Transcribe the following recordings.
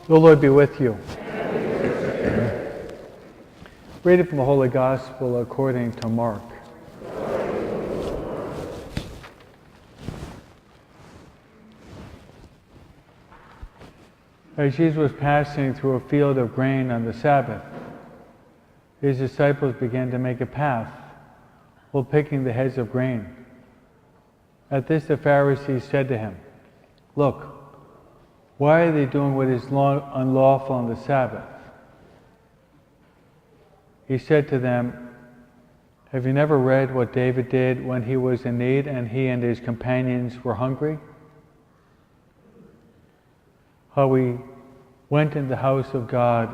The Lord be with you. Reading from the Holy Gospel according to Mark. As Jesus was passing through a field of grain on the Sabbath, his disciples began to make a path while picking the heads of grain. At this the Pharisees said to him, "Look, why are they doing what is unlawful on the Sabbath?" He said to them, "Have you never read what David did when he was in need and he and his companions were hungry? How he went in the house of God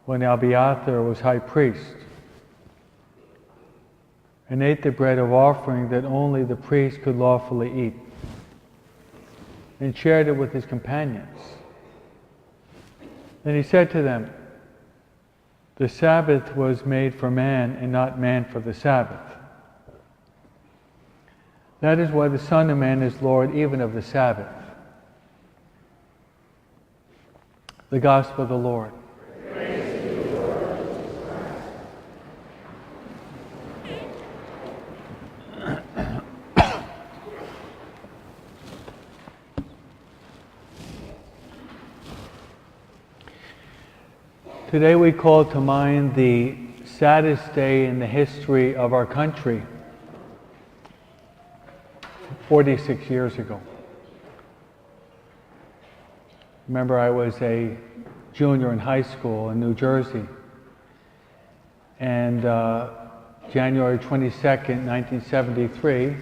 when Abiathar was high priest and ate the bread of offering that only the priest could lawfully eat, and shared it with his companions. Then he said to them, 'The Sabbath was made for man and not man for the Sabbath. That is why the Son of Man is Lord even of the Sabbath.'" The Gospel of the Lord. Praise to you, Lord. Today we call to mind the saddest day in the history of our country, 46 years ago. Remember, I was a junior in high school in New Jersey, and January 22nd, 1973,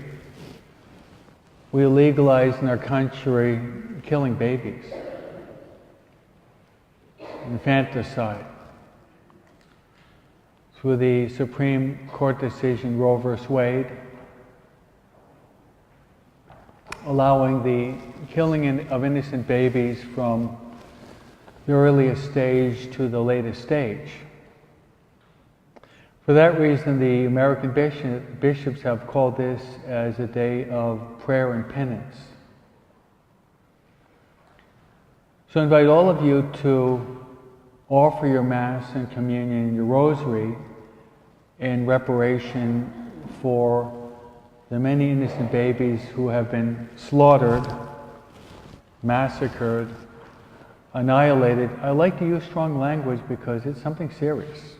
we legalized in our country killing babies. Infanticide, through the Supreme Court decision Roe v. Wade, allowing the killing of innocent babies from the earliest stage to the latest stage. For that reason, the American bishops have called this as a day of prayer and penance. So I invite all of you to offer your Mass and Communion and your Rosary in reparation for the many innocent babies who have been slaughtered, massacred, annihilated. I like to use strong language because it's something serious.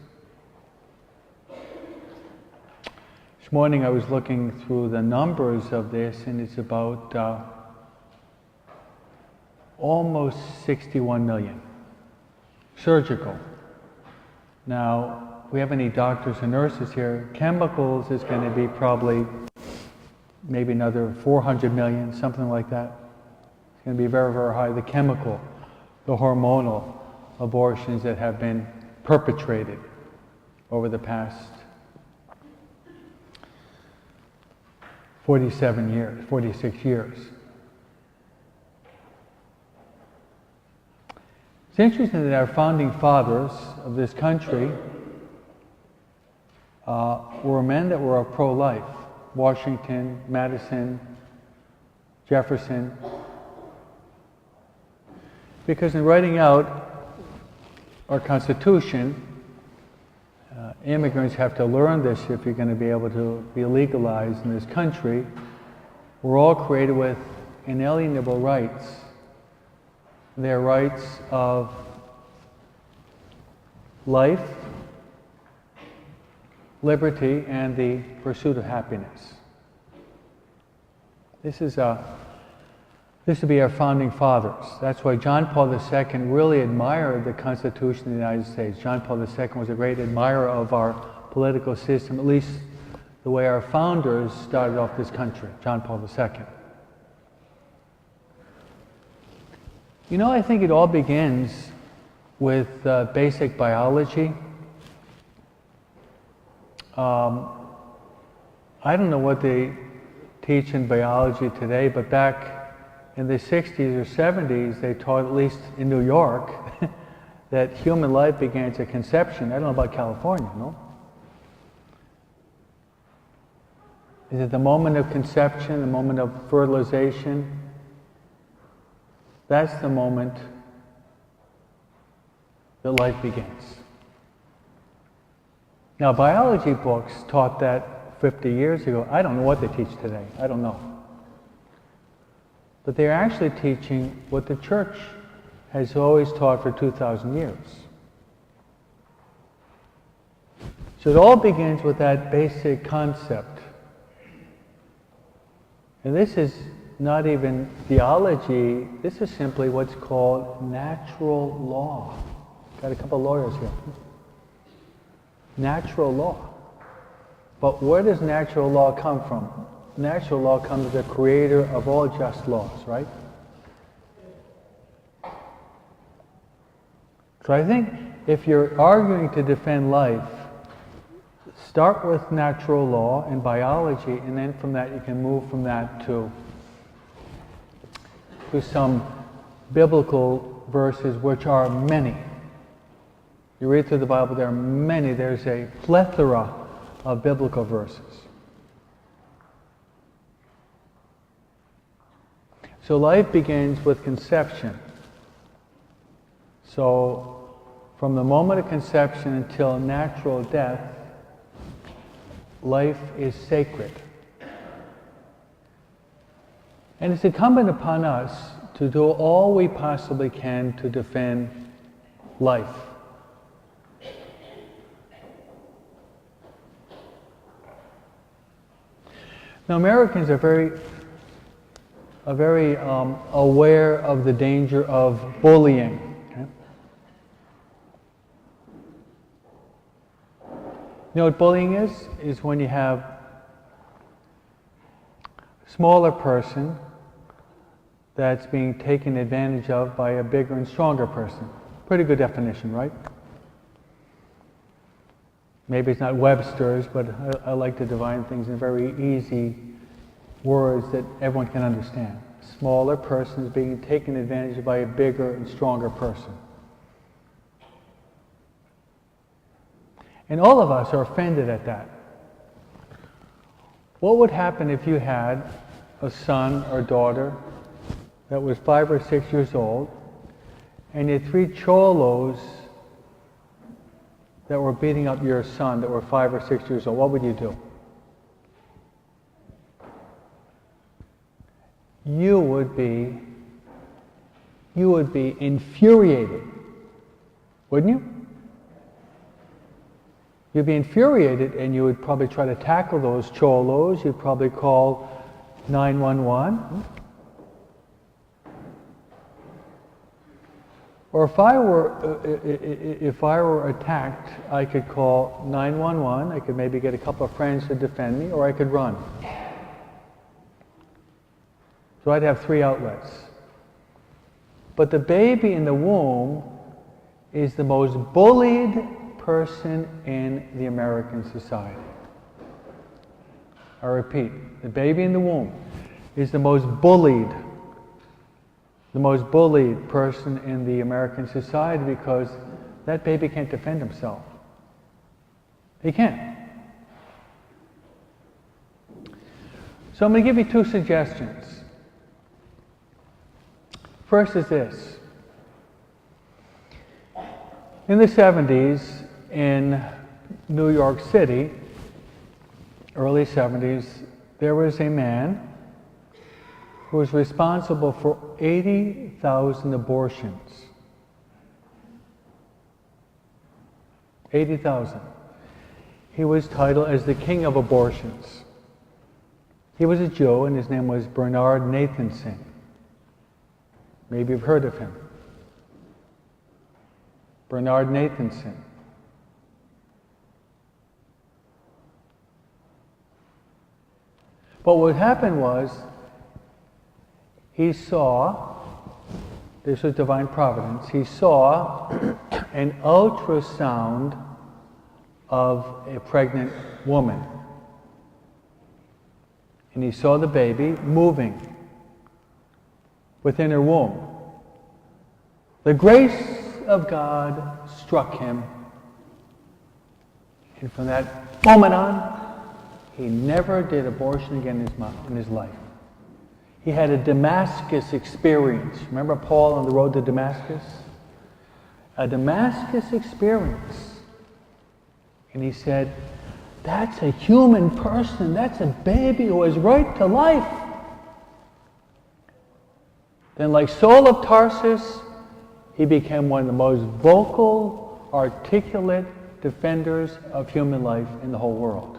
This morning I was looking through the numbers of this, and it's about almost 61 million. Surgical. Now, if we have any doctors and nurses here, chemicals is going to be probably maybe another 400 million, something like that. It's going to be very, very high. The chemical, the hormonal abortions that have been perpetrated over the past 46 years. It's interesting that our founding fathers of this country were men that were pro-life. Washington, Madison, Jefferson. Because in writing out our Constitution, immigrants have to learn this if you're going to be able to be legalized in this country. We're all created with inalienable rights. Their rights of life, liberty, and the pursuit of happiness. This would be our founding fathers. That's why John Paul II really admired the Constitution of the United States. John Paul II was a great admirer of our political system, at least the way our founders started off this country, John Paul II. You know, I think it all begins with basic biology. I don't know what they teach in biology today, but back in the 60s or 70s, they taught, at least in New York, that human life begins at conception. I don't know about California, no? Is it the moment of conception, the moment of fertilization? That's the moment that life begins. Now, biology books taught that 50 years ago. I don't know what they teach today. I don't know. But they're actually teaching what the church has always taught for 2,000 years. So it all begins with that basic concept. And this is not even theology, this is simply what's called natural law. Got a couple of lawyers here. Natural law. But where does natural law come from? Natural law comes from the creator of all just laws, right? So I think if you're arguing to defend life, start with natural law and biology, and then from that you can move from that to some biblical verses, which are many. You read through the Bible, there are many. There's a plethora of biblical verses. So life begins with conception. So from the moment of conception until natural death, life is sacred. And it's incumbent upon us to do all we possibly can to defend life. Now, Americans are very aware of the danger of bullying. Okay? You know what bullying is? Is when you have a smaller person that's being taken advantage of by a bigger and stronger person. Pretty good definition, right? Maybe it's not Webster's, but I like to define things in very easy words that everyone can understand. A smaller person is being taken advantage of by a bigger and stronger person. And all of us are offended at that. What would happen if you had a son or daughter that was 5 or 6 years old, and you had 3 cholos that were beating up your son that were 5 or 6 years old? What would you do? You would be infuriated, wouldn't you? You'd be infuriated, and you would probably try to tackle those cholos. You'd probably call 911. Or if I were attacked, I could call 911. I could maybe get a couple of friends to defend me, or I could run. So I'd have 3 outlets. But the baby in the womb is the most bullied person in the American society. I repeat, the baby in the womb is the most bullied person in the American society, because that baby can't defend himself. He can't. So I'm going to give you 2 suggestions. First is this. In the 70s in New York City, early 70s, there was a man who was responsible for 80,000 abortions. 80,000. He was titled as the king of abortions. He was a Jew, and his name was Bernard Nathanson. Maybe you've heard of him. Bernard Nathanson. But what happened was, he saw, this was divine providence, he saw an ultrasound of a pregnant woman. And he saw the baby moving within her womb. The grace of God struck him, and from that moment on, he never did abortion again in his life. He had a Damascus experience. Remember Paul on the road to Damascus? a Damascus experience. And he said, that's a human person, that's a baby who has right to life. Then like Saul of Tarsus, he became one of the most vocal, articulate defenders of human life in the whole world.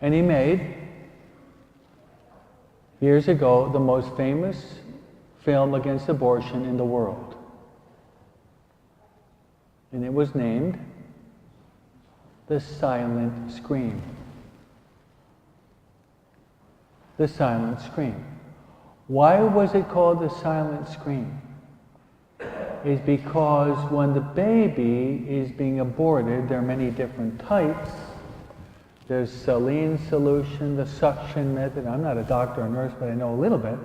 And he made, years ago, the most famous film against abortion in the world. And it was named The Silent Scream. The Silent Scream. Why was it called The Silent Scream? Is because when the baby is being aborted, there are many different types. There's saline solution, the suction method. I'm not a doctor or nurse, but I know a little bit.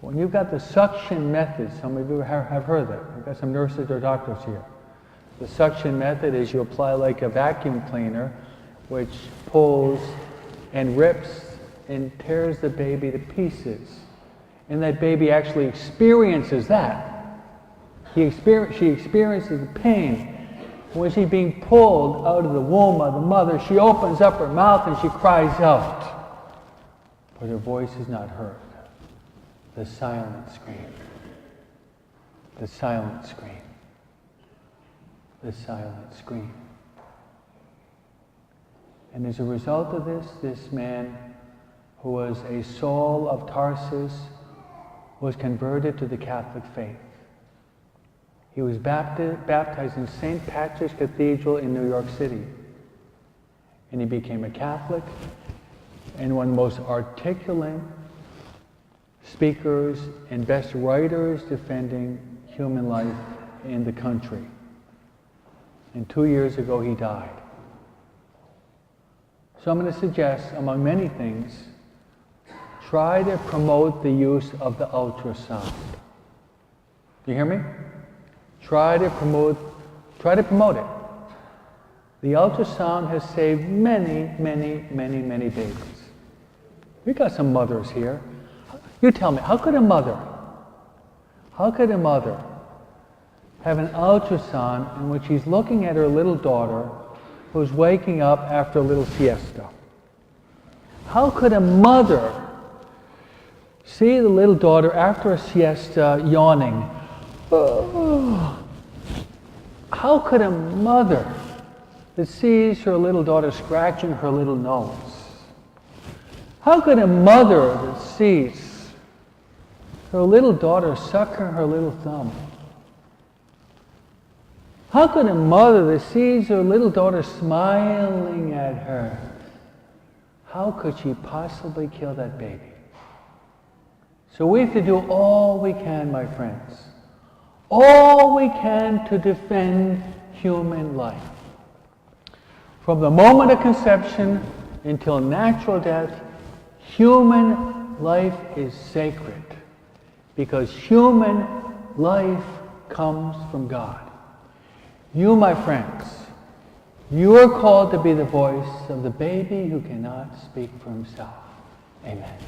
When you've got the suction method, some of you have heard that. I've got some nurses or doctors here. The suction method is you apply like a vacuum cleaner, which pulls and rips and tears the baby to pieces. And that baby actually experiences that. She experiences the pain. When she's being pulled out of the womb of the mother, she opens up her mouth and she cries out. But her voice is not heard. The silent scream. The silent scream. The silent scream. And as a result of this man, who was a Saul of Tarsus, was converted to the Catholic faith. He was baptized in St. Patrick's Cathedral in New York City. And he became a Catholic and one of the most articulate speakers and best writers defending human life in the country. And 2 years ago he died. So I'm going to suggest, among many things, try to promote the use of the ultrasound. Do you hear me? Try to promote it. The ultrasound has saved many, many, many, many babies. We got some mothers here. You tell me, how could a mother have an ultrasound in which she's looking at her little daughter who's waking up after a little siesta? How could a mother see the little daughter after a siesta yawning? How could a mother that sees her little daughter scratching her little nose? How could a mother that sees her little daughter sucking her little thumb? How could a mother that sees her little daughter smiling at her, how could she possibly kill that baby? So we have to do all we can, my friends. All we can to defend human life. From the moment of conception until natural death, human life is sacred. Because human life comes from God. You, my friends, you are called to be the voice of the baby who cannot speak for himself. Amen.